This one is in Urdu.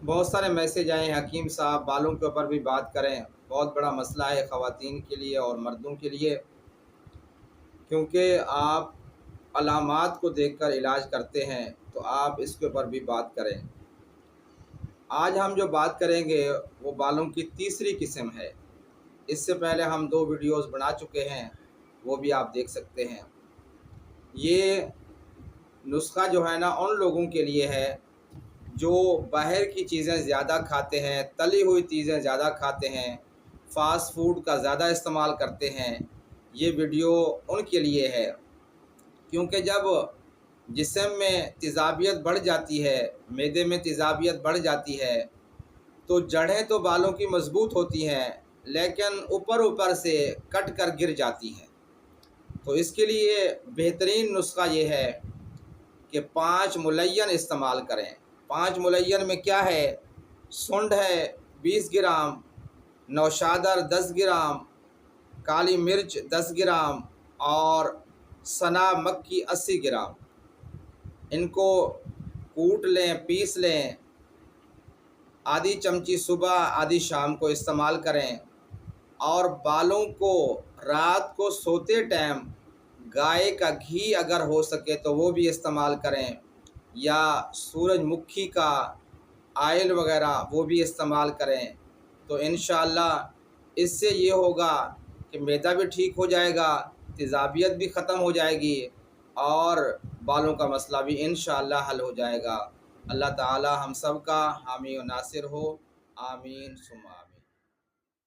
بہت سارے میسیج آئے ہیں حکیم صاحب بالوں کے اوپر بھی بات کریں، بہت بڑا مسئلہ ہے خواتین کے لیے اور مردوں کے لیے، کیونکہ آپ علامات کو دیکھ کر علاج کرتے ہیں تو آپ اس کے اوپر بھی بات کریں۔ آج ہم جو بات کریں گے وہ بالوں کی تیسری قسم ہے۔ اس سے پہلے ہم 2 ویڈیوز بنا چکے ہیں، وہ بھی آپ دیکھ سکتے ہیں۔ یہ نسخہ جو ہے نا ان لوگوں کے لیے ہے جو باہر کی چیزیں زیادہ کھاتے ہیں، تلی ہوئی چیزیں زیادہ کھاتے ہیں، فاسٹ فوڈ کا زیادہ استعمال کرتے ہیں۔ یہ ویڈیو ان کے لیے ہے، کیونکہ جب جسم میں تیزابیت بڑھ جاتی ہے، معدے میں تیزابیت بڑھ جاتی ہے، تو جڑیں تو بالوں کی مضبوط ہوتی ہیں لیکن اوپر سے کٹ کر گر جاتی ہیں۔ تو اس کے لیے بہترین نسخہ یہ ہے کہ 5 ملین استعمال کریں۔ 5 ملین میں کیا ہے؟ سنڈ ہے 20 گرام، نوشادر 10 گرام، کالی مرچ 10 گرام اور سنا مکی 80 گرام۔ ان کو کوٹ لیں، پیس لیں، آدھی چمچی صبح آدھی شام کو استعمال کریں، اور بالوں کو رات کو سوتے ٹائم گائے کا گھی اگر ہو سکے تو وہ بھی استعمال کریں، یا سورج مکھی کا آئل وغیرہ وہ بھی استعمال کریں۔ تو انشاءاللہ اس سے یہ ہوگا کہ معدہ بھی ٹھیک ہو جائے گا، تیزابیت بھی ختم ہو جائے گی، اور بالوں کا مسئلہ بھی انشاءاللہ حل ہو جائے گا۔ اللہ تعالی ہم سب کا حامی و ناصر ہو، آمین ثم آمین۔